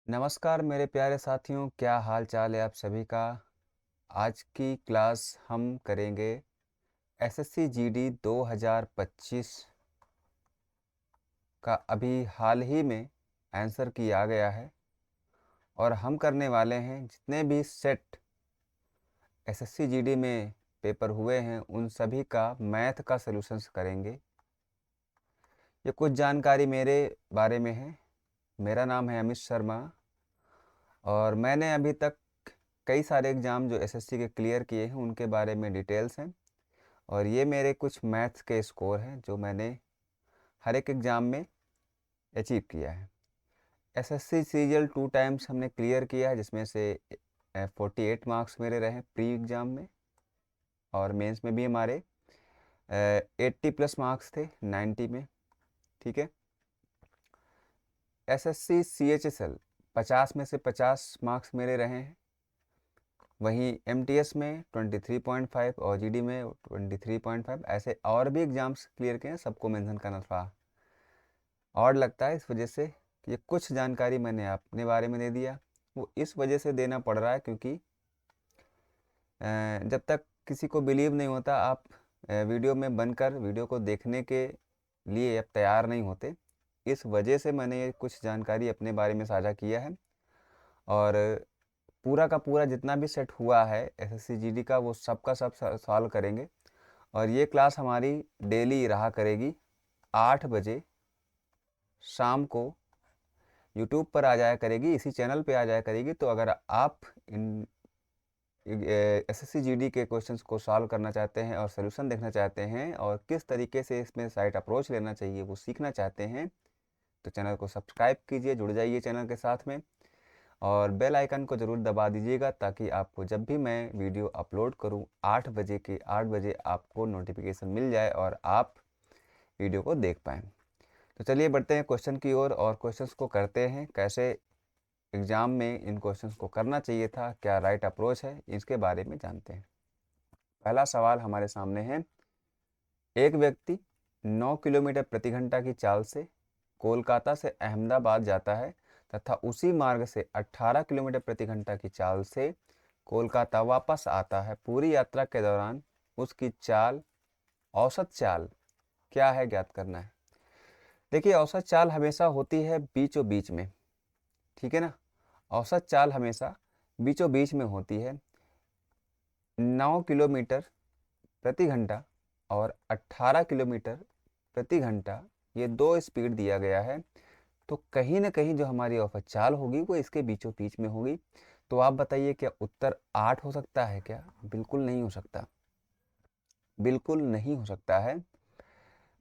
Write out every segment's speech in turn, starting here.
नमस्कार मेरे प्यारे साथियों, क्या हाल चाल है आप सभी का। आज की क्लास हम करेंगे एसएससी जीडी 2025 का अभी हाल ही में आंसर किया गया है। और हम करने वाले हैं जितने भी सेट एसएससी जीडी में पेपर हुए हैं उन सभी का मैथ का सॉल्यूशंस करेंगे। ये कुछ जानकारी मेरे बारे में है। मेरा नाम है अमित शर्मा और मैंने अभी तक कई सारे एग्ज़ाम जो एसएससी के क्लियर किए हैं उनके बारे में डिटेल्स हैं। और ये मेरे कुछ मैथ्स के स्कोर हैं जो मैंने हर एक एग्ज़ाम में अचीव किया है। एसएससी सीजीएल 2 टाइम्स हमने क्लियर किया है, जिसमें से 48 मार्क्स मेरे रहे प्री एग्ज़ाम में। और मेंस में भी हमारे 80 प्लस मार्क्स थे 90 में। ठीक है। एसएससी सीएचएसएल 50 में से 50 मार्क्स मेरे रहे हैं। वहीं एमटीएस में 23.5 और जीडी में 23.5। ऐसे और भी एग्ज़ाम्स क्लियर किए हैं, सबको मेंशन करना थोड़ा और लगता है, इस वजह से कि ये कुछ जानकारी मैंने अपने बारे में दे दिया। वो इस वजह से देना पड़ रहा है क्योंकि जब तक किसी को बिलीव नहीं होता, आप वीडियो में बनकर वीडियो को देखने के लिए अब तैयार नहीं होते। इस वजह से मैंने ये कुछ जानकारी अपने बारे में साझा किया है। और पूरा का पूरा जितना भी सेट हुआ है एसएससी जीडी का वो सब का सब सॉल्व करेंगे। और ये क्लास हमारी डेली रहा करेगी 8 बजे शाम को यूट्यूब पर आ जाया करेगी, इसी चैनल पे आ जाया करेगी। तो अगर आप इन एसएससी जीडी के क्वेश्चंस को सॉल्व करना चाहते हैं और सॉल्यूशन देखना चाहते हैं और किस तरीके से इसमें साइट अप्रोच लेना चाहिए वो सीखना चाहते हैं, तो चैनल को सब्सक्राइब कीजिए, जुड़ जाइए चैनल के साथ में और बेल आइकन को ज़रूर दबा दीजिएगा ताकि आपको जब भी मैं वीडियो अपलोड करूं 8 बजे के 8 बजे आपको नोटिफिकेशन मिल जाए और आप वीडियो को देख पाएँ। तो चलिए बढ़ते हैं क्वेश्चन की ओर और क्वेश्चंस को करते हैं। कैसे एग्ज़ाम में इन क्वेश्चंस को करना चाहिए था, क्या राइट अप्रोच है, इसके बारे में जानते हैं। पहला सवाल हमारे सामने है। एक व्यक्ति 9 किलोमीटर प्रति घंटा की चाल से कोलकाता से अहमदाबाद जाता है तथा उसी मार्ग से 18 किलोमीटर प्रति घंटा की चाल से कोलकाता वापस आता है। पूरी यात्रा के दौरान उसकी चाल, औसत चाल क्या है, ज्ञात करना है। देखिए, औसत चाल हमेशा होती है बीचों बीच में। ठीक है ना। औसत चाल हमेशा बीचों बीच में होती है। 9 किलोमीटर प्रति घंटा और 18 किलोमीटर प्रति घंटा, ये दो स्पीड दिया गया है। तो कहीं ना कहीं जो हमारी औसत चाल होगी वो इसके बीचों बीच में होगी। तो आप बताइए, क्या उत्तर 8 हो सकता है क्या? बिल्कुल नहीं हो सकता, बिल्कुल नहीं हो सकता है।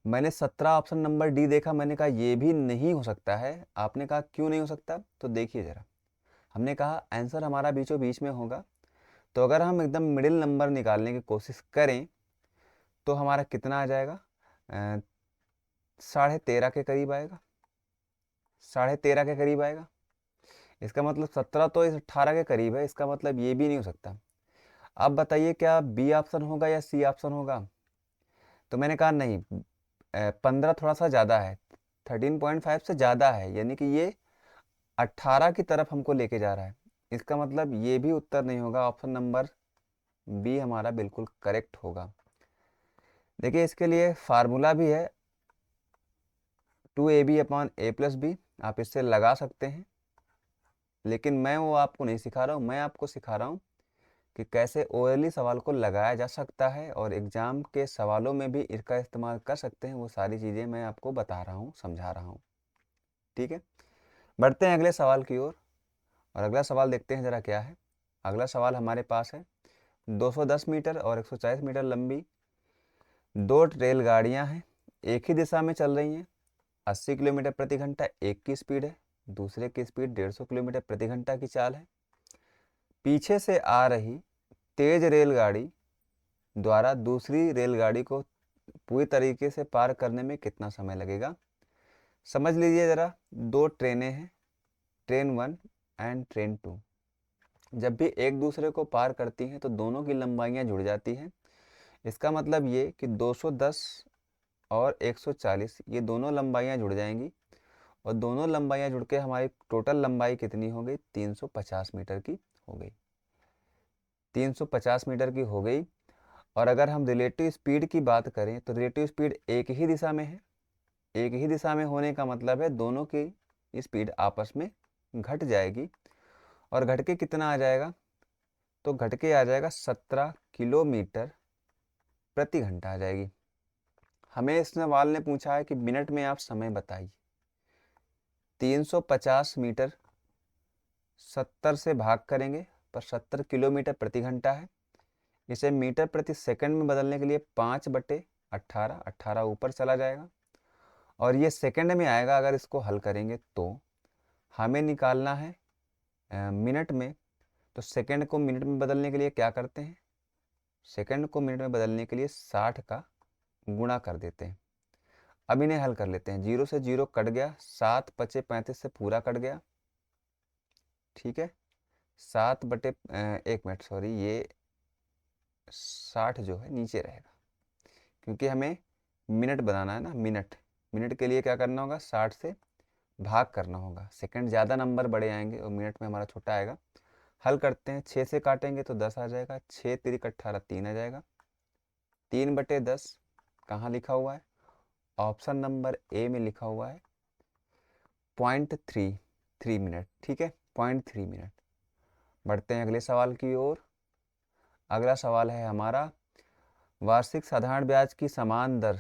मैंने 17 ऑप्शन नंबर डी देखा, मैंने कहा ये भी नहीं हो सकता है। आपने कहा क्यों नहीं हो सकता, तो देखिए ज़रा। हमने कहा आंसर हमारा बीचों बीच में होगा, तो अगर हम एकदम मिडिल नंबर निकालने की कोशिश करें तो हमारा कितना आ जाएगा? 13.5 के करीब आएगा। 13.5 के करीब आएगा। इसका मतलब 17 तो इस 18 के करीब है, इसका मतलब ये भी नहीं हो सकता। अब बताइए, क्या बी ऑप्शन होगा या सी ऑप्शन होगा? तो मैंने कहा नहीं, 15 थोड़ा सा ज़्यादा है, 13.5 से ज़्यादा है, यानी कि ये 18 की तरफ हमको लेके जा रहा है। इसका मतलब ये भी उत्तर नहीं होगा। ऑप्शन नंबर बी हमारा बिल्कुल करेक्ट होगा। देखिए, इसके लिए फार्मूला भी है, 2ab/a+b। आप इससे लगा सकते हैं, लेकिन मैं वो आपको नहीं सिखा रहा हूँ। मैं आपको सिखा रहा हूँ कि कैसे ओरली सवाल को लगाया जा सकता है और एग्ज़ाम के सवालों में भी इसका इस्तेमाल कर सकते हैं। वो सारी चीज़ें मैं आपको बता रहा हूँ, समझा रहा हूँ। ठीक है। बढ़ते हैं अगले सवाल की ओर और अगला सवाल देखते हैं ज़रा क्या है। अगला सवाल हमारे पास है। 210 मीटर और 140 मीटर लंबी दो रेलगाड़ियाँ हैं, एक ही दिशा में चल रही हैं। 80 किलोमीटर प्रति घंटा एक की स्पीड है, दूसरे की स्पीड 150 किलोमीटर प्रति घंटा की चाल है। पीछे से आ रही तेज रेलगाड़ी द्वारा दूसरी रेलगाड़ी को पूरी तरीके से पार करने में कितना समय लगेगा? समझ लीजिए ज़रा, दो ट्रेनें हैं, ट्रेन 1 एंड ट्रेन 2। जब भी एक दूसरे को पार करती हैं तो दोनों की लंबाइयाँ जुड़ जाती हैं। इसका मतलब ये कि 210 और 140 ये दोनों लंबाइयाँ जुड़ जाएंगी और दोनों लंबाइयाँ जुड़ के हमारी टोटल लंबाई कितनी हो गई? 350 मीटर की हो गई। 350 मीटर की हो गई। और अगर हम रिलेटिव स्पीड की बात करें तो रिलेटिव स्पीड एक ही दिशा में है। एक ही दिशा में होने का मतलब है दोनों की स्पीड आपस में घट जाएगी। और घट के कितना आ जाएगा? तो घट के आ जाएगा 17 किलोमीटर प्रति घंटा आ जाएगी। हमें इस सवाल ने पूछा है कि मिनट में आप समय बताइए। 350 मीटर 70 से भाग करेंगे पर 70 किलोमीटर प्रति घंटा है। इसे मीटर प्रति सेकंड में बदलने के लिए 5/18, 18 ऊपर चला जाएगा और ये सेकंड में आएगा। अगर इसको हल करेंगे तो हमें निकालना है मिनट में। तो सेकंड को मिनट में बदलने के लिए क्या करते हैं? सेकंड को मिनट में बदलने के लिए 60 का गुणा कर देते हैं। अब इन्हें हल कर लेते हैं। 0 से 0 कट गया, 7 × 35 से पूरा कट गया। ठीक है, 1 मिनट सॉरी, ये 60 जो है नीचे रहेगा क्योंकि हमें मिनट बनाना है ना। मिनट के लिए क्या करना होगा? 60 से भाग करना होगा। सेकंड ज़्यादा नंबर बड़े आएंगे और मिनट में हमारा छोटा आएगा। हल करते हैं। 6 से काटेंगे तो 10 आ जाएगा। 6 × 3 = 18, 3 आ जाएगा। 3/10 कहाँ लिखा हुआ है? ऑप्शन नंबर ए में लिखा हुआ है 0.33 मिनट। ठीक है, 0.3 मिनट। बढ़ते हैं अगले सवाल की ओर। अगला सवाल है हमारा, वार्षिक साधारण ब्याज की समान दर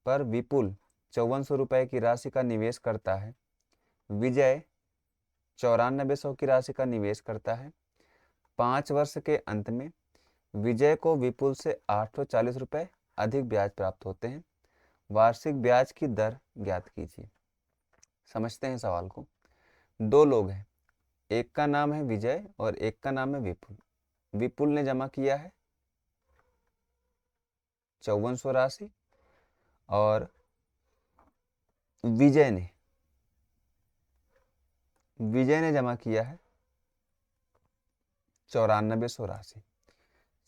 पर विपुल 5400 रुपये की राशि का निवेश करता है। विजय 9400 की राशि का निवेश करता है। 5 वर्ष के अंत में विजय को विपुल से 840 रुपये अधिक ब्याज प्राप्त होते हैं। वार्षिक ब्याज की दर ज्ञात कीजिए। समझते हैं सवाल को। दो लोग हैं, एक का नाम है विजय और एक का नाम है विपुल। विपुल ने जमा किया है 5400 राशि और विजय ने जमा किया है 9400 राशि।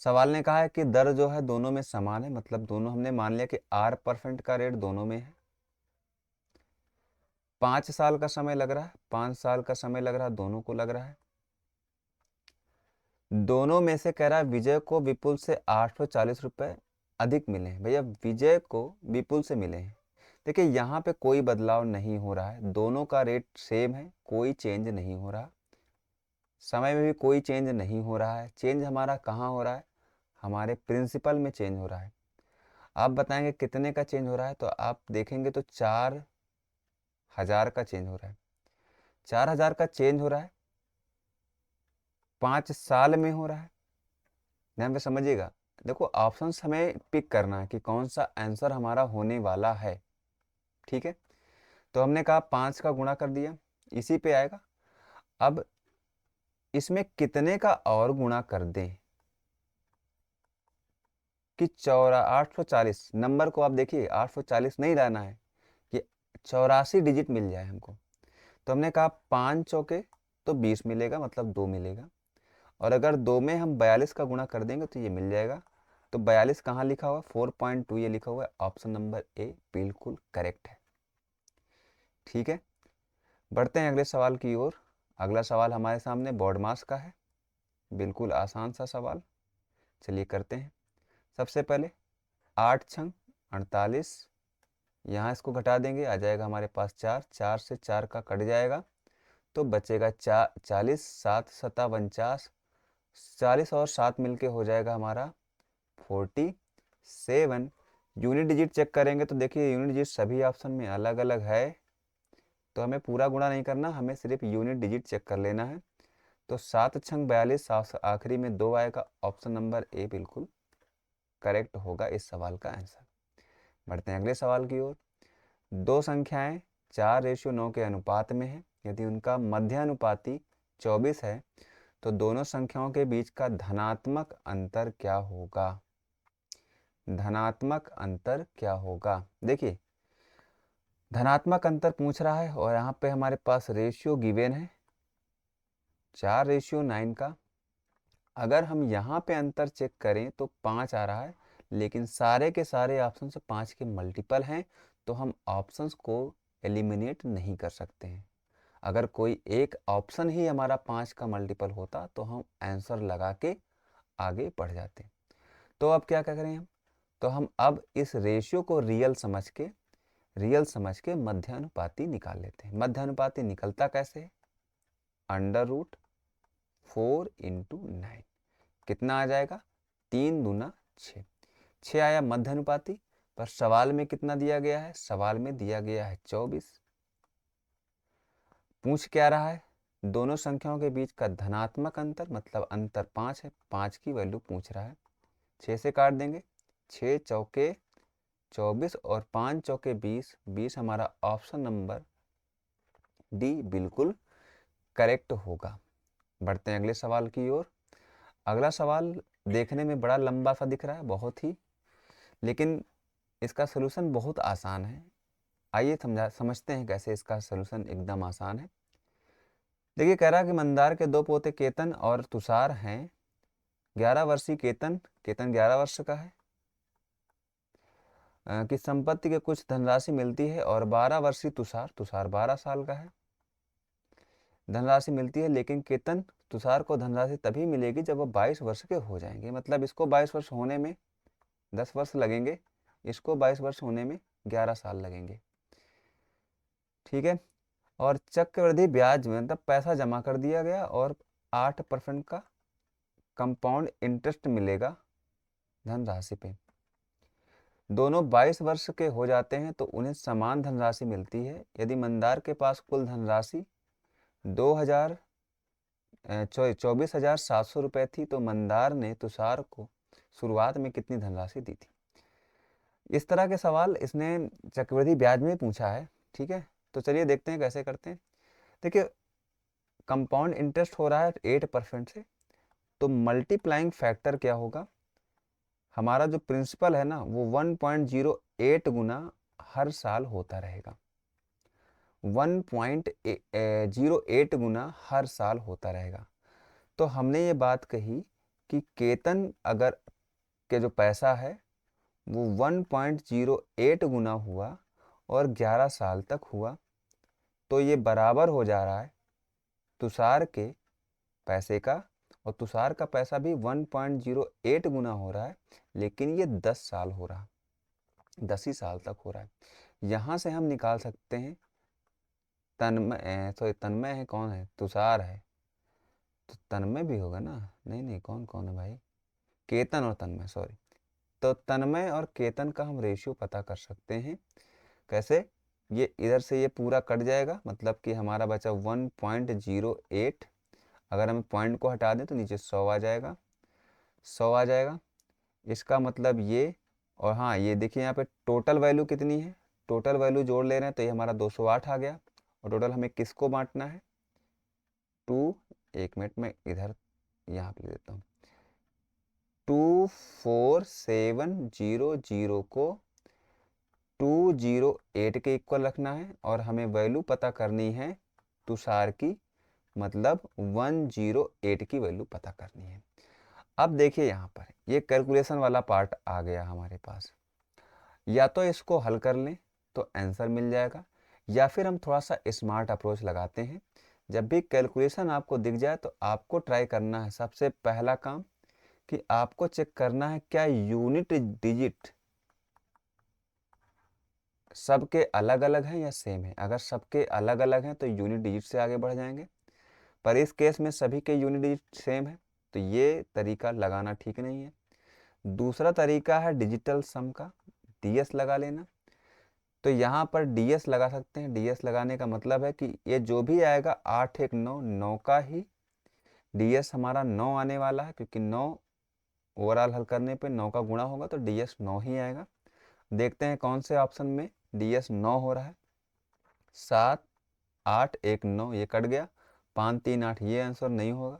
सवाल ने कहा है कि दर जो है दोनों में समान है, मतलब दोनों हमने मान लिया कि R% का रेट दोनों में है। 5 साल का समय लग रहा है, 5 साल का समय लग रहा है, दोनों को लग रहा है। दोनों में से कह रहा है विजय को विपुल से 840 रुपये अधिक मिले हैं। भैया विजय को विपुल से मिले हैं। देखिए यहाँ पे कोई बदलाव नहीं हो रहा है, दोनों का रेट सेम है, कोई चेंज नहीं हो रहा। समय में भी कोई चेंज नहीं हो रहा है। चेंज हमारा कहाँ हो रहा है? हमारे प्रिंसिपल में चेंज हो रहा है। आप बताएंगे कितने का चेंज हो रहा है? तो आप देखेंगे तो 4000 का चेंज हो रहा है। 4000 का चेंज हो रहा है, 5 साल में हो रहा है। ध्यान पे समझिएगा। देखो ऑप्शन हमें पिक करना है कि कौन सा आंसर हमारा होने वाला है। ठीक है, तो हमने कहा 5 का गुणा कर दिया, इसी पे आएगा। अब इसमें कितने का और गुणा कर दें कि 840 नंबर को आप देखिए 840 नहीं लाना है कि 84 डिजिट मिल जाए हमको। तो हमने कहा 5 चौके तो 20 मिलेगा, मतलब 2 मिलेगा। और अगर 2 में हम 42 का गुणा कर देंगे तो ये मिल जाएगा। तो 42 कहाँ लिखा हुआ? 4.2 ये लिखा हुआ है। ऑप्शन नंबर ए बिल्कुल करेक्ट है। ठीक है, बढ़ते हैं अगले सवाल की ओर। अगला सवाल हमारे सामने बोर्ड मास का है, बिल्कुल आसान सा सवाल। चलिए करते हैं। सबसे पहले 8 छंग 48, यहाँ इसको घटा देंगे, आ जाएगा हमारे पास 4। 4 से 4 का कट जाएगा तो बचेगा 40। 7 7 49, 40 और 7 मिलके हो जाएगा हमारा 47। यूनिट डिजिट चेक करेंगे तो देखिए यूनिट डिजिट सभी ऑप्शन में अलग अलग है, तो हमें पूरा गुणा नहीं करना, हमें सिर्फ यूनिट डिजिट चेक कर लेना है। तो 7 छंग 42, आखिरी में 2 आएगा। ऑप्शन नंबर ए बिल्कुल करेक्ट होगा इस सवाल का आंसर। बढ़ते हैं अगले सवाल की ओर। दो संख्याएं 4:9 के अनुपात में है। यदि उनका मध्यानुपाती 24 है तो दोनों संख्याओं के बीच का धनात्मक अंतर क्या होगा? धनात्मक अंतर क्या होगा? देखिए धनात्मक अंतर पूछ रहा है और यहाँ पे हमारे पास रेशियो गिवन है 4:9 का। अगर हम यहाँ पे अंतर चेक करें तो 5 आ रहा है, लेकिन सारे के सारे ऑप्शन से 5 के मल्टीपल हैं, तो हम ऑप्शंस को एलिमिनेट नहीं कर सकते हैं। अगर कोई एक ऑप्शन ही हमारा 5 का मल्टीपल होता तो हम आंसर लगा के आगे बढ़ जाते। तो अब क्या करें हम, तो हम अब इस रेशियो को रियल समझ के मध्यानुपाती निकाल लेते हैं। मध्यानुपाती निकलता कैसे है, √4 × 9 कितना आ जाएगा, 3 दूना 6, 6 आया मध्यानुपाती। पर सवाल में कितना दिया गया है, सवाल में दिया गया है 24। पूछ क्या रहा है, दोनों संख्याओं के बीच का धनात्मक अंतर, मतलब अंतर 5 है, 5 की वैल्यू पूछ रहा है। 6 से काट देंगे, 6 चौके 24 और 5 चौके 20, 20 हमारा ऑप्शन नंबर डी बिल्कुल करेक्ट होगा। बढ़ते हैं अगले सवाल की ओर। अगला सवाल देखने में बड़ा लंबा सा दिख रहा है, बहुत ही, लेकिन इसका सलूशन बहुत आसान है। आइए समझते हैं कैसे इसका सलूशन एकदम आसान है। देखिए, कह रहा है कि मंदार के 2 पोते केतन और तुषार हैं। 11 वर्षीय केतन 11 वर्ष का है, कि संपत्ति के कुछ धनराशि मिलती है, और 12 वर्षीय तुषार 12 साल का है, धनराशि मिलती है, लेकिन केतन तुषार को धनराशि तभी मिलेगी जब वो 22 वर्ष के हो जाएंगे। मतलब इसको 22 वर्ष होने में 10 वर्ष लगेंगे, इसको 22 वर्ष होने में 11 साल लगेंगे। ठीक है। और चक्रवृद्धि ब्याज में मतलब पैसा जमा कर दिया गया और 8% का कंपाउंड इंटरेस्ट मिलेगा धनराशि पे। दोनों 22 वर्ष के हो जाते हैं तो उन्हें समान धनराशि मिलती है। यदि मंदार के पास कुल धनराशि 24,700 रुपये थी, तो मंदार ने तुषार को शुरुआत में कितनी धनराशि दी थी। इस तरह के सवाल इसने चक्रवृद्धि ब्याज में पूछा है। ठीक है, तो चलिए देखते हैं कैसे करते हैं। देखिए, कंपाउंड इंटरेस्ट हो रहा है 8% से, तो मल्टीप्लाइंग फैक्टर क्या होगा, हमारा जो प्रिंसिपल है ना वो 1.08 गुना हर साल होता रहेगा। 1.08 गुना हर साल होता रहेगा। तो हमने ये बात कही कि केतन अगर के जो पैसा है वो 1.08 गुना हुआ और 11 साल तक हुआ, तो ये बराबर हो जा रहा है तुषार के पैसे का, और तुषार का पैसा भी 1.08 गुना हो रहा है, लेकिन ये 10 साल हो रहा, 10 ही साल तक हो रहा है। यहाँ से हम निकाल सकते हैं तन्मय है, कौन है, तुषार है, तो तन्मय भी होगा ना, नहीं कौन कौन है भाई, केतन और तन्मय, सॉरी। तो तन्मय और केतन का हम रेशियो पता कर सकते हैं। कैसे, ये इधर से ये पूरा कट जाएगा, मतलब कि हमारा बचा 1.08, अगर हम पॉइंट को हटा दें तो नीचे 100 आ जाएगा, 100 आ जाएगा। इसका मतलब ये, और हाँ ये देखिए यहाँ पे टोटल वैल्यू कितनी है, टोटल वैल्यू जोड़ ले रहे हैं तो ये हमारा 208 आ गया। और टोटल हमें किसको बांटना है, 2, एक मिनट में इधर यहाँ पे देता हूँ, 24700 को 208 के इक्वल रखना है, और हमें वैल्यू पता करनी है तुषार की, मतलब 108 की वैल्यू पता करनी है। अब देखिए यहाँ पर ये कैलकुलेशन वाला पार्ट आ गया हमारे पास। या तो इसको हल कर लें तो आंसर मिल जाएगा, या फिर हम थोड़ा सा स्मार्ट अप्रोच लगाते हैं। जब भी कैलकुलेशन आपको दिख जाए तो आपको ट्राई करना है, सबसे पहला काम कि आपको चेक करना है क्या यूनिट डिजिट सबके अलग अलग हैं या सेम है। अगर सबके अलग अलग हैं तो यूनिट डिजिट से आगे बढ़ जाएंगे, पर इस केस में सभी के यूनिट डिजिट सेम है, तो ये तरीका लगाना ठीक नहीं है। दूसरा तरीका है डिजिटल सम का, डीएस लगा लेना। तो यहाँ पर डीएस लगा सकते हैं। डीएस लगाने का मतलब है कि ये जो भी आएगा 8 1 9, 9 का ही डीएस हमारा 9 आने वाला है, क्योंकि 9 ओवरऑल हल करने पे 9 का गुणा होगा तो डीएस 9 ही आएगा। देखते हैं कौन से ऑप्शन में डीएस 9 हो रहा है। 7 8 1 9 ये कट गया, 5 3 8 ये आंसर नहीं होगा।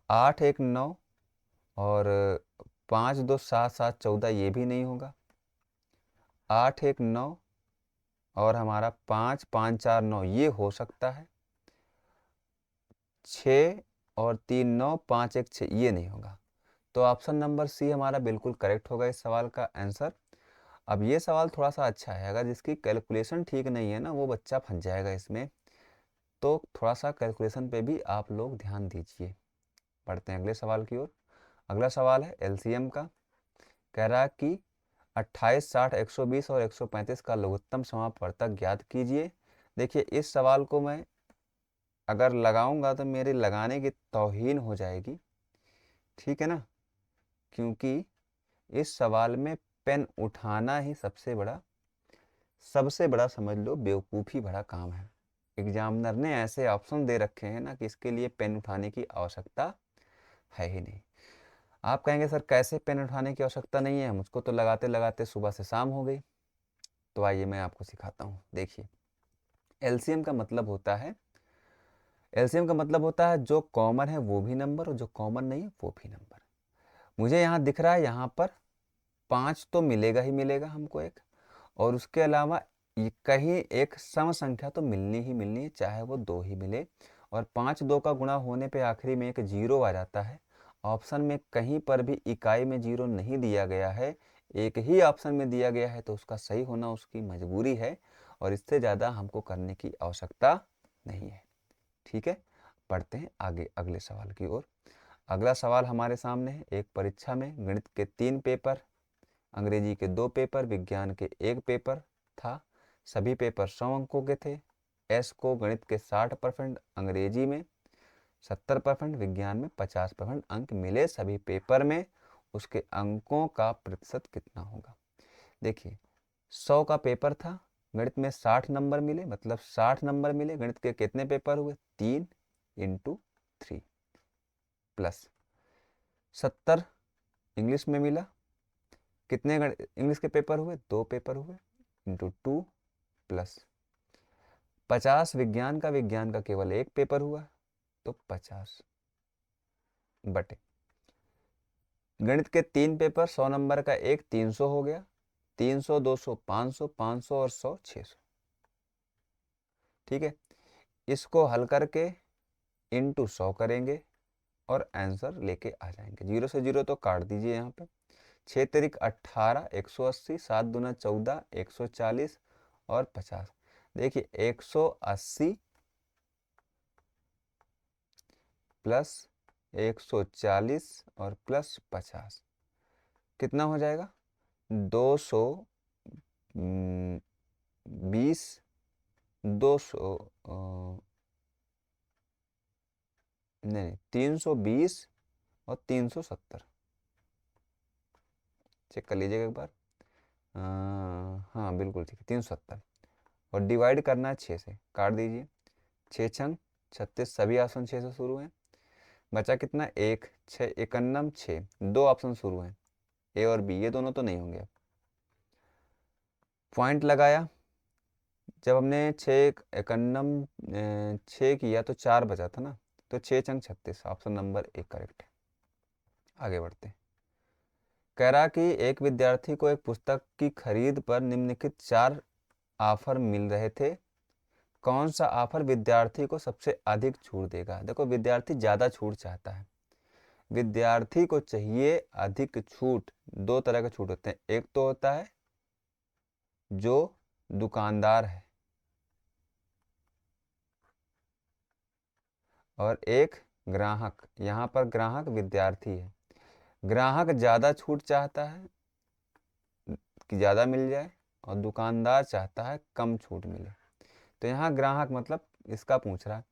8 1 9 और 5 2 7 7 14 ये भी नहीं होगा। 8 1 9 और हमारा 5 5 4 9 ये हो सकता है। 6 और 3 9 5 1 6 ये नहीं होगा। तो ऑप्शन नंबर सी हमारा बिल्कुल करेक्ट होगा इस सवाल का आंसर। अब ये सवाल थोड़ा सा अच्छा है, अगर जिसकी कैलकुलेशन ठीक नहीं है ना वो बच्चा फंस जाएगा इसमें, तो थोड़ा सा कैलकुलेशन पे भी आप लोग ध्यान दीजिए। बढ़ते हैं अगले सवाल की ओर। अगला सवाल है एलसीएम का। कह रहा है कि 28, 60, 120 और 135 का लघुत्तम समापवर्तक ज्ञात कीजिए। देखिए इस सवाल को मैं अगर लगाऊंगा तो मेरे लगाने की तौहीन हो जाएगी, ठीक है ना, क्योंकि इस सवाल में पेन उठाना ही सबसे बड़ा समझ लो बेवकूफ़ी भरा काम है। एग्जामिनर ने ऐसे ऑप्शन दे रखे हैं ना कि इसके लिए पेन उठाने की आवश्यकता है ही नहीं। आप कहेंगे सर कैसे पेन उठाने की आवश्यकता नहीं है, मुझको तो लगाते लगाते सुबह से शाम हो गई। तो आइए मैं आपको सिखाता हूँ। देखिए एलसीएम का मतलब होता है, एलसीएम का मतलब होता है जो कॉमन है वो भी नंबर और जो कॉमन नहीं है वो भी नंबर। मुझे यहाँ दिख रहा है, यहाँ पर 5 तो मिलेगा ही मिलेगा हमको एक, और उसके अलावा कहीं एक सम संख्या तो मिलनी ही मिलनी है, चाहे वो 2 ही मिले। और 5 2 का गुणा होने पे आखिरी में एक जीरो आ जाता है। ऑप्शन में कहीं पर भी इकाई में जीरो नहीं दिया गया है, एक ही ऑप्शन में दिया गया है, तो उसका सही होना उसकी मजबूरी है और इससे ज़्यादा हमको करने की आवश्यकता नहीं है। ठीक है, पढ़ते हैं आगे अगले सवाल की ओर। अगला सवाल हमारे सामने है। एक परीक्षा में गणित के 3 पेपर, अंग्रेजी के 2 पेपर, विज्ञान के 1 पेपर था। सभी पेपर 100 अंकों के थे। एस को गणित के 60%, अंग्रेजी में 70%, विज्ञान में 50% अंक मिले सभी पेपर में। उसके अंकों का प्रतिशत कितना होगा। देखिए 100 का पेपर था, गणित में 60 नंबर मिले, मतलब 60 नंबर मिले। गणित के कितने पेपर हुए, 3 × 3 प्लस 70 इंग्लिश में मिला। कितने इंग्लिश के पेपर हुए, 2 पेपर हुए, × 2 प्लस 50 विज्ञान का केवल 1 पेपर हुआ, तो 50 बटे गणित के 3 पेपर 100 नंबर का एक 300 हो गया। 300 200 500, 500 और 100 600। ठीक है, इसको हल करके × 100 करेंगे और आंसर लेके आ जाएंगे। 0 से 0 तो काट दीजिए यहाँ पे। 6 तिरिक 18, 180, 7 दूना 14, 140 और 50। देखिए 180 प्लस 140 और प्लस 50 कितना हो जाएगा, 220, 200 नहीं 320 और 370। चेक कर लीजिएगा एक बार। हाँ बिल्कुल ठीक है, 370। और डिवाइड करना है 6 से, काट दीजिए। 6 छंग 36, सभी ऑप्शन 6 से शुरू हैं। बचा कितना, 1, 6 51 6, 2 ऑप्शन शुरू हैं, ए और बी, ये दोनों तो नहीं होंगे। अब पॉइंट लगाया, जब हमने 6 51 6 किया तो 4 बचा था ना, तो 6 छंग 36, ऑप्शन नंबर 1 करेक्ट है। आगे बढ़ते हैं। कह रहा कि एक विद्यार्थी को एक पुस्तक की खरीद पर निम्नलिखित 4 ऑफर मिल रहे थे, कौन सा ऑफर विद्यार्थी को सबसे अधिक छूट देगा। देखो विद्यार्थी ज़्यादा छूट चाहता है, विद्यार्थी को चाहिए अधिक छूट। 2 तरह के छूट होते हैं, एक तो होता है जो दुकानदार है और एक ग्राहक। यहाँ पर ग्राहक विद्यार्थी है। ग्राहक ज़्यादा छूट चाहता है कि ज़्यादा मिल जाए और दुकानदार चाहता है कम छूट मिले। तो यहाँ ग्राहक मतलब इसका पूछ रहा है।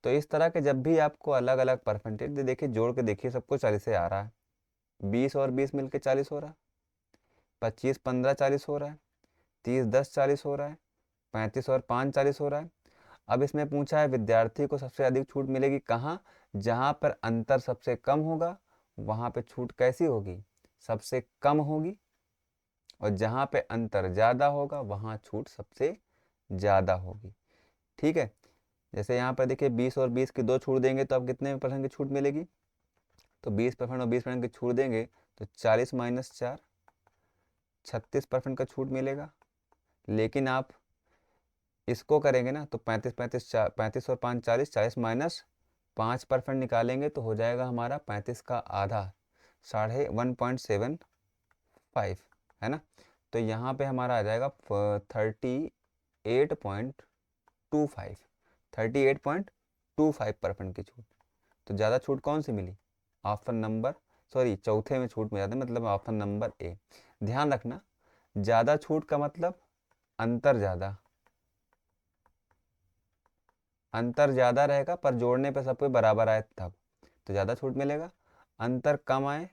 तो इस तरह के जब भी आपको अलग अलग परसेंटेज दे, देखिए जोड़ के देखिए, सबको 40 से आ रहा है। 20 और 20 मिलके 40 हो रहा है, 25 15 40 हो रहा है, 30 10 40 हो रहा है, 35 और 5 40 हो रहा है। अब इसमें पूछा है विद्यार्थी को सबसे अधिक छूट मिलेगी कहाँ, जहाँ पर अंतर सबसे कम होगा वहाँ पे छूट कैसी होगी, सबसे कम होगी। और जहाँ पे अंतर ज़्यादा होगा वहाँ छूट सबसे ज़्यादा होगी। ठीक है, जैसे यहाँ पर देखिए 20 और 20 की 2 छूट देंगे तो अब कितने % की छूट मिलेगी, तो 20% और 20% की छूट देंगे तो 40 - 4 36% का छूट मिलेगा। लेकिन आप इसको करेंगे ना तो 35 35 35 और 5 40, 40 -5% निकालेंगे तो हो जाएगा हमारा 35 का आधा, 1.75 है ना। तो यहाँ पे हमारा आ जाएगा 38.25 38.25% की छूट। तो ज़्यादा छूट कौन सी मिली? ऑप्शन नंबर, सॉरी चौथे में छूट मिला था, मतलब ऑप्शन नंबर ए। ध्यान रखना, ज़्यादा छूट का मतलब अंतर ज़्यादा, अंतर ज़्यादा रहेगा पर जोड़ने पे सबको बराबर आए तब तो ज़्यादा छूट मिलेगा, अंतर कम आए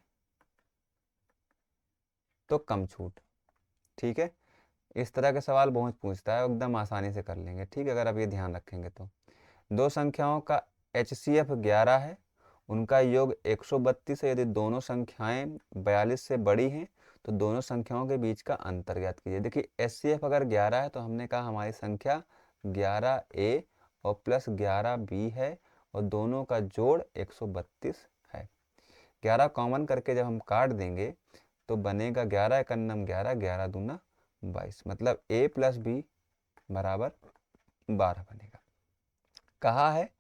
तो कम छूट। ठीक है, इस तरह के सवाल बहुत पूछता है, एकदम आसानी से कर लेंगे। ठीक है, अगर आप ये ध्यान रखेंगे तो। दो संख्याओं का HCF 11 है, उनका योग 132 है। यदि दोनों संख्याएं 42 से बड़ी हैं तो दोनों संख्याओं के बीच का अंतर ज्ञात कीजिए। देखिए HCF अगर 11 है तो हमने कहा हमारी संख्या 11A और प्लस 11B है और दोनों का जोड़ 132 है। 11 कॉमन करके जब हम काट देंगे तो बनेगा 11 एकन्नम 11, 11 दूना 22, मतलब A प्लस B बराबर 12 बनेगा। कहा है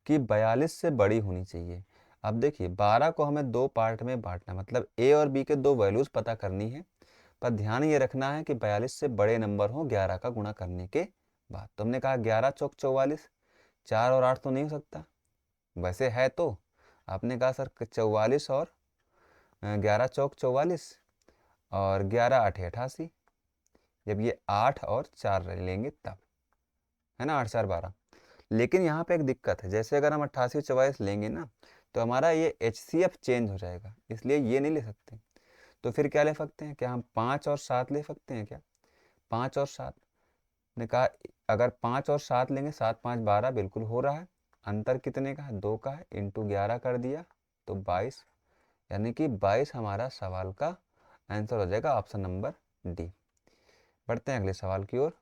कि 42 से बड़ी होनी चाहिए। अब देखिए 12 को हमें दो पार्ट में बांटना, मतलब A और B के दो वैल्यूज़ पता करनी है, पर ध्यान ये रखना है कि 42 से बड़े नंबर हो 11 का गुणा करने के बाद। तो हमने कहा 11 चौक 44, 4 और 8 तो नहीं हो सकता, वैसे है तो आपने कहा सर 44 और 11 चौक 44 और 11 आठे 88, जब ये 8 और 4 लेंगे तब, है ना, 8 4 12। लेकिन यहाँ पे एक दिक्कत है, जैसे अगर हम 88 44 लेंगे ना तो हमारा ये HCF चेंज हो जाएगा, इसलिए ये नहीं ले सकते। तो फिर क्या ले सकते हैं? क्या हम 5 और 7 ले सकते हैं क्या? 5 और 7 ने कहा अगर 5 और 7 लेंगे, 7 5 12 बिल्कुल हो रहा है। अंतर कितने का है? 2 का है, इंटू 11 कर दिया तो 22, यानी कि 22 हमारा सवाल का आंसर हो जाएगा, ऑप्शन नंबर डी। बढ़ते हैं अगले सवाल की ओर।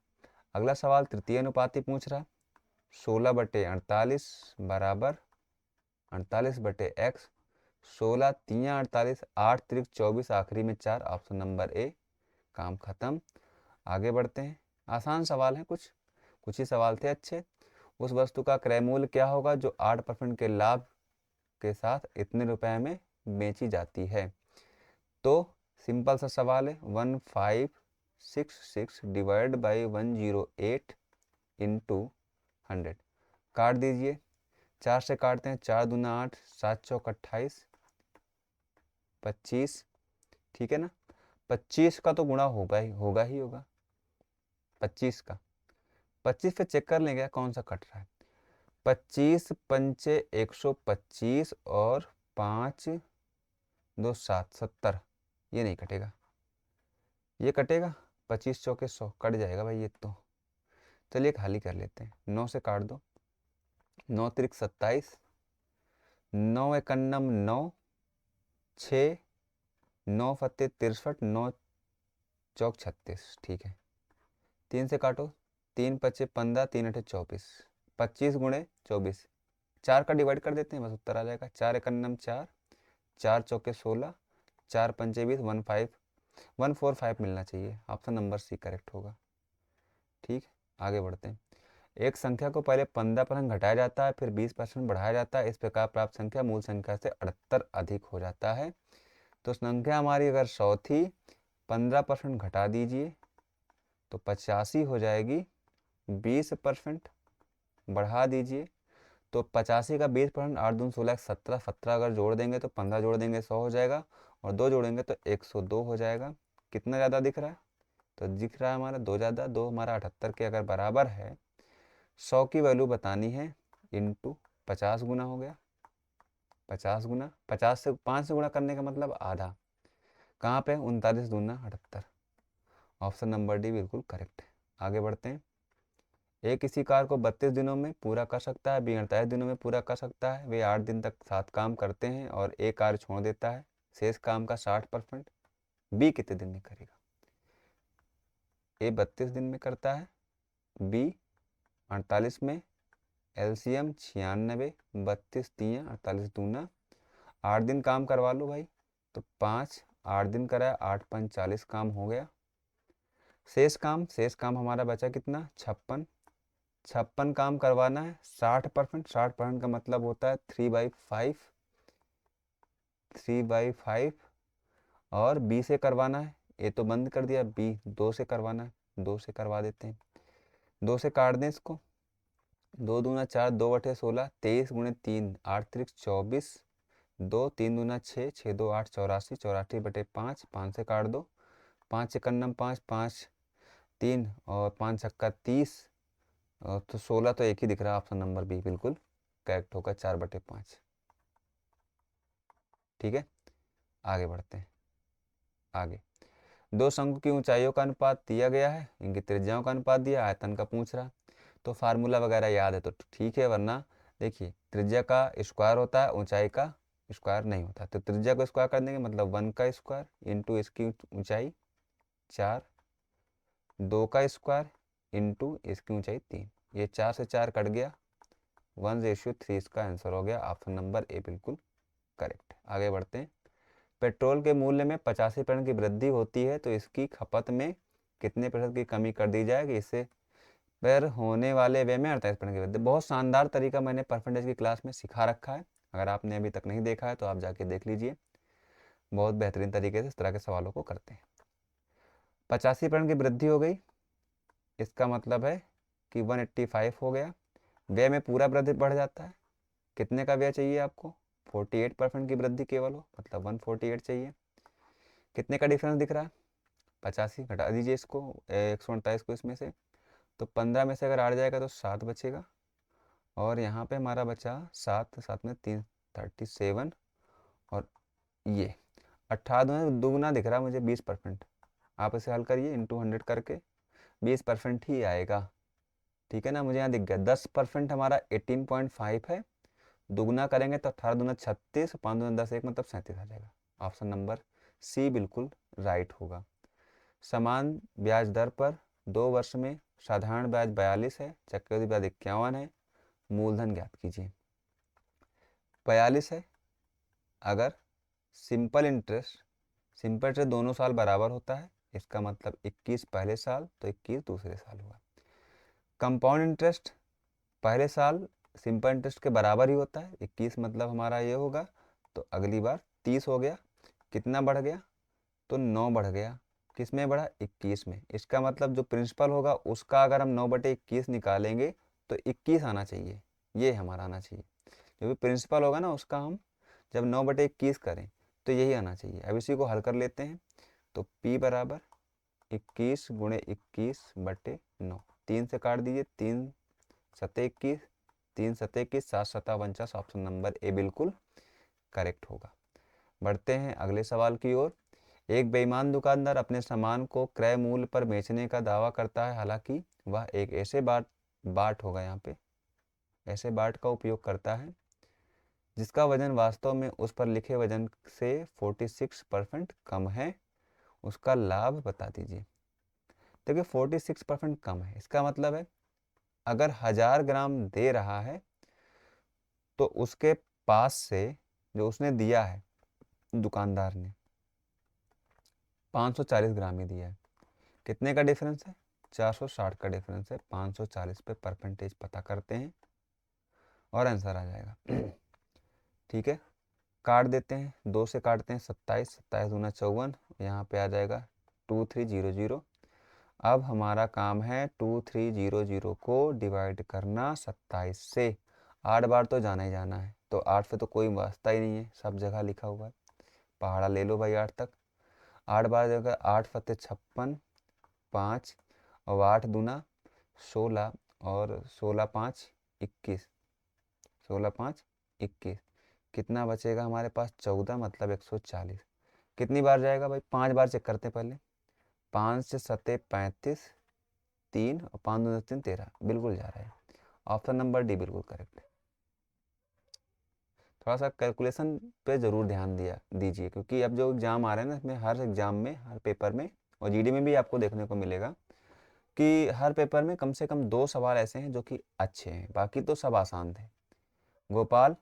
अगला सवाल तृतीय अनुपाती पूछ रहा है। 16/48 बराबर 48/x, 16 तियाँ 48, 8 त्रिक 24, आखिरी में 4, ऑप्शन नंबर ए। काम खत्म। आगे बढ़ते हैं, आसान सवाल है, कुछ ही सवाल थे अच्छे। उस वस्तु का क्रय मूल्य क्या होगा जो 8% के लाभ के साथ इतने रुपए में बेची जाती है? तो सिंपल सा सवाल है, 1566 डिवाइड बाई 108 इंटू 100। काट दीजिए, 4 से काटते हैं, 4 दूना 8, 7 चौक 28, 25। ठीक है ना, 25 का तो गुणा होगा ही होगा 25 का। 25 पे चेक कर लेंगे कौन सा कट रहा है। 25 पंचे 125 और 5 2 7 70, ये नहीं कटेगा, ये कटेगा। 25 चौके 100 कट जाएगा भाई ये तो। चलिए खाली कर लेते हैं, 9 से काट दो, 9 त्रिक 27, 9 एकन्नम 9, 6 9 फत्ते 63, 9 चौक 36। ठीक है, 3 से काटो, 3 पच्चे 15, 3 अठे 24, 25 गुणे 24, 4 का डिवाइड कर देते हैं, बस उत्तर आ जाएगा। 4 एकन्नम 4, 4 चौके 16, 4 पंचे 20, 145 मिलना चाहिए, ऑप्शन नंबर सी करेक्ट होगा। ठीक, आगे बढ़ते हैं। एक संख्या को पहले 15% घटाया जाता है, फिर 20% बढ़ाया जाता है, इस प्रकार प्राप्त संख्या मूल संख्या से 78 अधिक हो जाता है। तो संख्या हमारी अगर 100 थी, 15% घटा दीजिए तो 85 हो जाएगी, 20% बढ़ा दीजिए तो 85 का 20%, 8 दूनी 16, 17, 17 अगर जोड़ देंगे तो 15 जोड़ देंगे 100 हो जाएगा, और 2 जोड़ेंगे तो 102 हो जाएगा। कितना ज़्यादा दिख रहा है? तो दिख रहा है हमारा 2 ज़्यादा, 2 हमारा 78 के अगर बराबर है, 100 की वैल्यू बतानी है, इंटू 50 गुना हो गया। 50 गुना, 50 से 5 से गुणा करने का मतलब आधा, कहाँ पे? 39 दूना 78, ऑप्शन नंबर डी बिल्कुल करेक्ट है। आगे बढ़ते हैं। ए किसी कार्य को 32 दिनों में पूरा कर सकता है, बी 48 दिनों में पूरा कर सकता है, वे 8 दिन तक साथ काम करते हैं और ए कार्य छोड़ देता है, शेष काम का 60% बी कितने दिन में करेगा? ए 32 दिन में करता है, बी 48 में, एलसीएम 96, 32 तियाँ 48 दूना, 8 दिन काम करवा लो भाई, तो 5 8 दिन कराया, 8 5 40 काम हो गया। शेष काम हमारा बचा कितना? 56, 56 काम करवाना है, 60%, 60% का मतलब होता है 3/5, 3/5, और बी से करवाना है, ए तो बंद कर दिया, बी 2 से करवाना है, 2 से करवा देते हैं। 2 से काट दें इसको, 2 दूना 4, 2/16, 23 गुणे 3 8 त्रिक 24, 2 3 दूना 6, 6 2 8 84, 84/5, 5 से काट दो, 5 6 5, 5 3 और 5 छक्का 30, और तो 16 तो एक ही दिख रहा है, ऑप्शन नंबर बी बिल्कुल करेक्ट होगा, 4/5। ठीक है, आगे बढ़ते हैं। आगे दो शंकु की ऊंचाइयों का अनुपात दिया गया है, इनकी त्रिज्याओं का अनुपात दिया, आयतन का पूछ रहा, तो फार्मूला वगैरह याद है तो ठीक है, वरना देखिए त्रिज्या का स्क्वायर होता है, ऊंचाई का स्क्वायर नहीं होता, तो त्रिज्या को स्क्वायर कर देंगे, मतलब 1 का स्क्वायर इंटू इसकी ऊंचाई 4, 2 का स्क्वायर इंटू इसकी ऊंचाई 3, ये 4 से 4 कट गया, 1:3 इसका आंसर हो गया, ऑप्शन नंबर ए बिल्कुल करेक्ट। आगे बढ़ते हैं। पेट्रोल के मूल्य में 85% की वृद्धि होती है तो इसकी खपत में कितने प्रतिशत की कमी कर दी जाएगी, इससे पर होने वाले व्यय में 48% की वृद्धि। बहुत शानदार तरीका मैंने परसेंटेज की क्लास में सिखा रखा है, अगर आपने अभी तक नहीं देखा है तो आप जाके देख लीजिए, बहुत बेहतरीन तरीके से इस तरह के सवालों को करते हैं। 85% की वृद्धि हो गई, इसका मतलब है कि 185 हो गया। व्यय में पूरा वृद्धि बढ़ जाता है, कितने का व्यय चाहिए आपको, 48% की वृद्धि केवल हो, मतलब 148 चाहिए। कितने का डिफरेंस दिख रहा है, 85 घटा दीजिए इसको 148 को इसमें से, तो 15 में से अगर 8 जाएगा तो 7 बचेगा, और यहाँ पे हमारा बचा 7, 7 में 3 37, और ये 18 दुगना दिख रहा है मुझे 20%। आप इसे हल करिए इंटू 100 करके, 20% ही आएगा। ठीक है ना, मुझे यहाँ दिख गया 10% हमारा 18.5 है, दुगना करेंगे तो 18 दूना 36, 5 दूना 10, 1 मतलब 37 आ जाएगा। ऑप्शन नंबर सी बिल्कुल राइट होगा। समान ब्याज दर पर 2 वर्ष में साधारण ब्याज 42 है, चक्रवृद्धि ब्याज 51 है, मूलधन ज्ञात कीजिए। 42 है, अगर सिंपल इंटरेस्ट दोनों साल बराबर होता है, इसका मतलब 21 पहले साल तो 21 दूसरे साल हुआ। कंपाउंड इंटरेस्ट पहले साल सिंपल इंटरेस्ट के बराबर ही होता है, 21 मतलब हमारा ये होगा, तो अगली बार 30 हो गया, कितना बढ़ गया, तो 9 बढ़ गया, किस में बढ़ा, 21 में। इसका मतलब जो प्रिंसिपल होगा उसका अगर हम 9/21 निकालेंगे तो 21 आना चाहिए, ये हमारा आना चाहिए। जो भी प्रिंसिपल होगा ना उसका हम जब 9/21 करें तो यही आना चाहिए। अब इसी को हल कर लेते हैं, तो P बराबर 21 गुणे 21/9, 3 से काट दीजिए, 3 सत्ते 21, 3 सत्ते 21, 7 सत्ता 49, ऑप्शन नंबर ए बिल्कुल करेक्ट होगा। बढ़ते हैं अगले सवाल की ओर। एक बेईमान दुकानदार अपने सामान को क्रय मूल्य पर बेचने का दावा करता है, हालांकि वह एक ऐसे बाट होगा यहाँ पे, ऐसे बाट का उपयोग करता है जिसका वजन वास्तव में उस पर लिखे वजन से 46% कम है, उसका लाभ बता दीजिए। देखिए 46% कम है, इसका मतलब है अगर 1000 ग्राम दे रहा है तो उसके पास से जो उसने दिया है दुकानदार ने 540 ग्राम ही दिया है, कितने का डिफरेंस है, 460 का डिफरेंस है, 540 पे परसेंटेज पता करते हैं और आंसर आ जाएगा। ठीक है, काट देते हैं, 2 से काटते हैं 27, 27 दूना 54, यहाँ पे आ जाएगा 2300। अब हमारा काम है 2300 को डिवाइड करना 27 से, 8 बार तो जाना ही जाना है, तो 8 पे तो कोई वास्ता ही नहीं है, सब जगह लिखा हुआ है, पहाड़ा ले लो भाई 8 तक। 8 बार जगह 8 फते 56, 5 और 8 दूना 16, और 16 5 21, 16 5 21, कितना बचेगा हमारे पास, 14, मतलब 140। कितनी बार जाएगा भाई, 5 बार चेक करते हैं पहले, 5 से 7 35, 3 और 5 2 3 13, बिल्कुल जा रहा है, ऑप्शन नंबर डी बिल्कुल करेक्ट है। थोड़ा सा कैलकुलेशन पे ज़रूर ध्यान दिया दीजिए, क्योंकि अब जो एग्ज़ाम आ रहे हैं ना, इसमें हर एग्ज़ाम में, हर पेपर में, और जीडी में भी आपको देखने को मिलेगा कि हर पेपर में कम से कम 2 सवाल ऐसे हैं जो कि अच्छे हैं, बाकी तो सब आसान थे। गोपाल,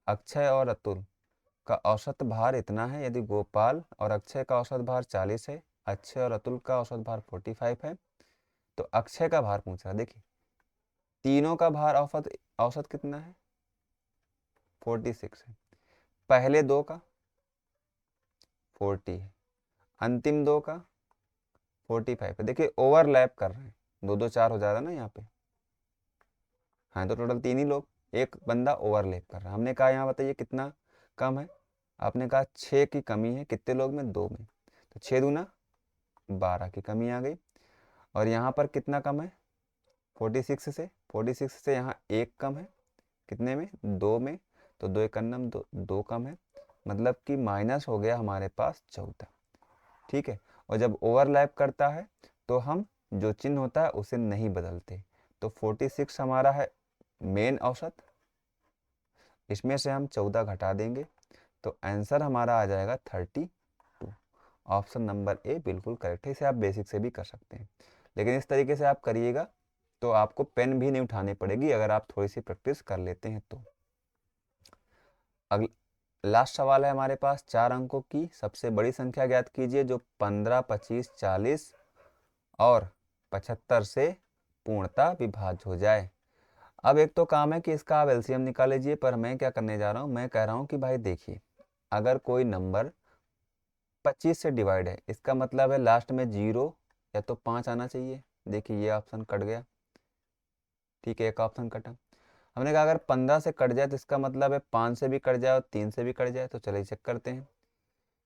अक्षय और अतुल का औसत भार इतना है, यदि गोपाल और अक्षय का औसत भार 40 है, अक्षय और अतुल का औसत भार 45 है, तो अक्षय का भार पूछ रहा है। देखिए तीनों का भार औसत औसत कितना है, 46 है, पहले दो का 40 है, अंतिम दो का 45 है। देखिए ओवरलैप कर रहे हैं, 2 2 4 हो जा रहा है ना यहाँ पे। हाँ तो टोटल 3 ही लोग, एक बंदा ओवरलैप कर रहा है। हमने कहा यहाँ बताइए कितना कम है, आपने कहा 6 की कमी है, कितने लोग में, 2 में, तो 6 दूना 12 की कमी आ गई। और यहाँ पर कितना कम है, 46 से यहाँ एक कम है, कितने में, 2 में, तो 2 एक अन्नम 2 कम है, मतलब कि माइनस हो गया हमारे पास 14। ठीक है। और जब ओवरलैप करता है तो हम जो चिन्ह होता है उसे नहीं बदलते। तो 46 हमारा है मेन औसत, इसमें से हम 14 घटा देंगे, तो आंसर हमारा आ जाएगा 32। ऑप्शन नंबर ए बिल्कुल करेक्ट है। इसे आप बेसिक से भी कर सकते हैं, लेकिन इस तरीके से आप करिएगा तो आपको पेन भी नहीं उठानी पड़ेगी अगर आप थोड़ी सी प्रैक्टिस कर लेते हैं तो। अगला लास्ट सवाल है हमारे पास, 4 अंकों की सबसे बड़ी संख्या ज्ञात कीजिए जो 15, 25, 40 और 75 से पूर्णतः विभाज्य हो जाए। अब एक तो काम है कि इसका आप एलसीएम निकाल लीजिए, पर मैं क्या करने जा रहा हूँ, मैं कह रहा हूँ कि भाई देखिए, अगर कोई नंबर 25 से डिवाइड है, इसका मतलब है लास्ट में 0 या तो 5 आना चाहिए। देखिए ये ऑप्शन कट गया, ठीक है, एक ऑप्शन कटा। हमने कहा अगर 15 से कट जाए तो इसका मतलब है 5 से भी कट जाए और 3 से भी कट जाए, तो चलिए चेक करते हैं।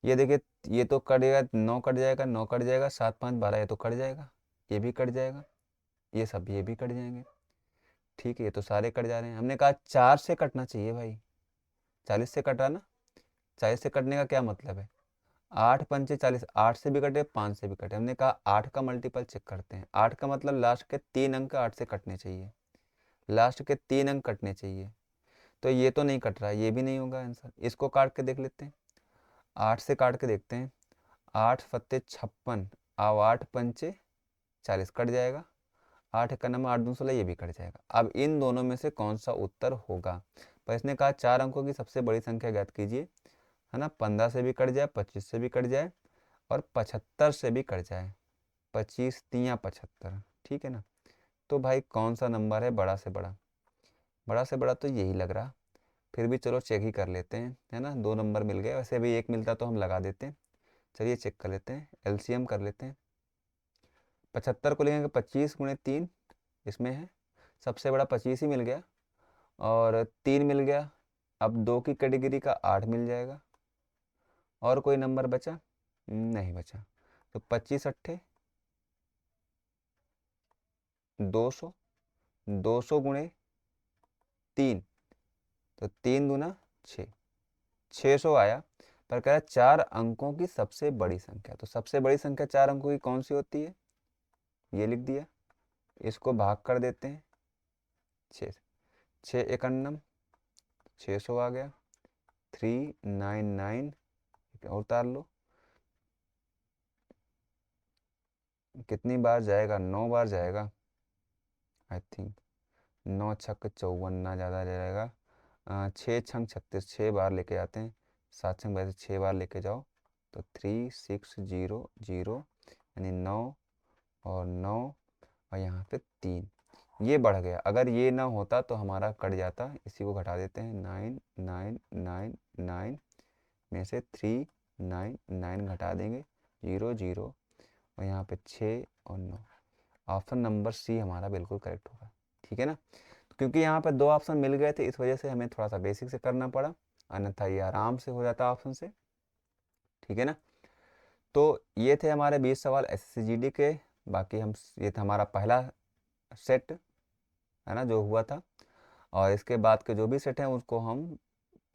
ये देखिए, ये तो कटेगा, 9 कट जाएगा, 9 कट जाएगा, 7 5 12, ये तो कट जाएगा, ये भी कट जाएगा, ये सब ये भी कट जाएंगे। ठीक है, ये तो सारे कट जा रहे हैं। हमने कहा 4 से कटना चाहिए भाई, 40 से कट रहा ना, 40 से कटने का क्या मतलब है, 8 पंचे 40, 8 से भी कटे 5 से भी कटे। हमने कहा 8 का मल्टीपल चेक करते हैं, 8 का मतलब लास्ट के 3 अंक 8 से कटने चाहिए, लास्ट के 3 अंक कटने चाहिए। तो ये तो नहीं कट रहा, ये भी नहीं होगा आंसर। इसको काट के देख लेते हैं, 8 से काट के देखते हैं, 8 फत्ते 56, अब 8 पंचे 40 कट जाएगा, 8 का नंबर 8 दूनी 16, ये भी कट जाएगा। अब इन दोनों में से कौन सा उत्तर होगा, पर इसने कहा 4 अंकों की सबसे बड़ी संख्या ज्ञात कीजिए, है ना, 15 से भी कट जाए, 25 से भी कट जाए और 75 से भी कट जाए, 25 तियाँ 75, ठीक है ना। तो भाई कौन सा नंबर है बड़ा से बड़ा, बड़ा से बड़ा तो यही लग रहा। फिर भी चलो चेक ही कर लेते हैं, है ना, 2 नंबर मिल गए, वैसे भी एक मिलता तो हम लगा देते हैं। चलिए चेक कर लेते हैं, एलसीएम कर लेते हैं। 75 को लिखेंगे 25 गुणे 3, इसमें है सबसे बड़ा 25 ही मिल गया, और 3 मिल गया, अब 2 की कैटेगरी का 8 मिल जाएगा, और कोई नंबर बचा नहीं बचा। तो 25 अट्ठे 200, 200 गुणे 3, तो 3 दूना 6, 600 आया। पर कह रहा है 4 अंकों की सबसे बड़ी संख्या, तो सबसे बड़ी संख्या 4 अंकों की कौन सी होती है, ये लिख दिया। इसको भाग कर देते हैं 6 से, 6 एकन्नम 600 आ गया, 399 और उतार लो, कितनी बार जाएगा, 9 बार जाएगा आई थिंक, 9 छक्के 54, ना ज़्यादा जाएगा, 6 छंग 36, 6 बार लेके आते हैं, 7 छंग वैसे 6 बार लेके जाओ, तो 3600 यानी 9 और 9 और यहाँ पे 3, ये बढ़ गया। अगर ये ना होता तो हमारा कट जाता, इसी को घटा देते हैं, 9999 में से 399 घटा देंगे, 00 और यहाँ पे 6 और 9, ऑप्शन नंबर सी हमारा बिल्कुल करेक्ट होगा। ठीक है ना, क्योंकि यहाँ पे 2 ऑप्शन मिल गए थे, इस वजह से हमें थोड़ा सा बेसिक से करना पड़ा, अन्यथा ये आराम से हो जाता ऑप्शन से। ठीक है ना, तो ये थे हमारे 20 सवाल एसएससी जीडी के। बाकी हम, ये था हमारा पहला सेट, है ना, जो हुआ था, और इसके बाद के जो भी सेट हैं उसको हम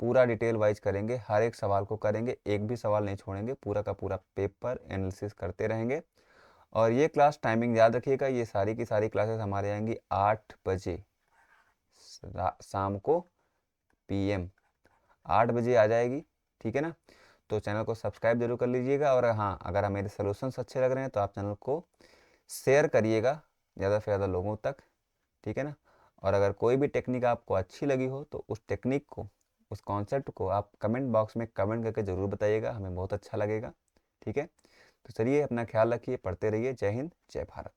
पूरा डिटेल वाइज करेंगे, हर एक सवाल को करेंगे, एक भी सवाल नहीं छोड़ेंगे, पूरा का पूरा पेपर एनालिसिस करते रहेंगे। और ये क्लास टाइमिंग याद रखिएगा, ये सारी की सारी क्लासेस हमारे आएंगी 8 बजे शाम को, पीएम 8 बजे आ जाएगी। ठीक है ना, तो चैनल को सब्सक्राइब जरूर कर लीजिएगा, और हाँ, अगर मेरे सॉल्यूशंस अच्छे लग रहे हैं तो आप चैनल को शेयर करिएगा ज़्यादा से ज़्यादा लोगों तक। ठीक है ना, और अगर कोई भी टेक्निक आपको अच्छी लगी हो तो उस टेक्निक को, उस कॉन्सेप्ट को आप कमेंट बॉक्स में कमेंट करके ज़रूर बताइएगा, हमें बहुत अच्छा लगेगा। ठीक है, तो चलिए अपना ख्याल रखिए, पढ़ते रहिए। जय हिंद, जय भारत।